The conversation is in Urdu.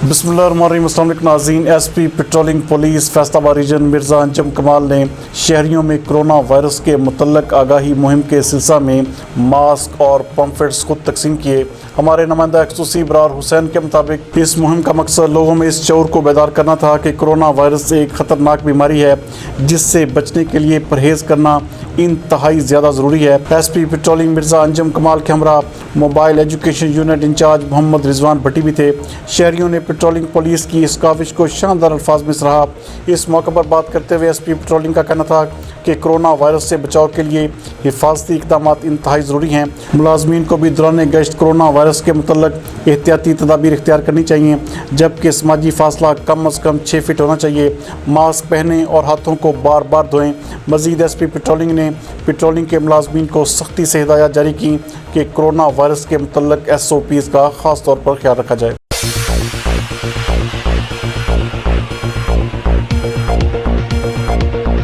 بسم اللہ الرحمن الرحیم۔ السلام علیکم ناظرین۔ S P patrolling police Faisal آباد ریجن مرزا انجم کمال نے شہریوں میں کرونا وائرس کے متعلق آگاہی مہم کے سلسلہ میں ماسک اور پمفلٹس خود تقسیم کیے۔ ہمارے نمائندہ خصوصی برار حسین کے مطابق اس مہم کا مقصد لوگوں میں اس شعور کو بیدار کرنا تھا کہ کرونا وائرس ایک خطرناک بیماری ہے جس سے بچنے کے لیے پرہیز کرنا انتہائی زیادہ ضروری ہے۔ ایس پی پٹرولنگ مرزا انجم کمال کے ہمراہ موبائل ایجوکیشن یونٹ انچارج محمد رضوان بھٹی بھی تھے۔ شہریوں نے پٹرولنگ پولیس کی اس کاوش کو شاندار الفاظ میں سراہا۔ اس موقع پر بات کرتے ہوئے ایس پی پٹرولنگ کا کہنا تھا کہ کرونا وائرس سے بچاؤ کے لیے حفاظتی اقدامات انتہائی ضروری ہیں۔ ملازمین کو بھی دوران گشت کرونا وائرس کے متعلق احتیاطی تدابیر اختیار کرنی چاہیے، جبکہ سماجی فاصلہ کم از کم 6 فٹ ہونا چاہیے۔ ماسک پہنیں اور ہاتھوں کو بار بار دھوئیں۔ مزید ایس پی پٹرولنگ نے پٹرولنگ کے ملازمین کو سختی سے ہدایات جاری کی کہ کرونا وائرس کے متعلق SOPs کا خاص طور پر خیال رکھا جائے۔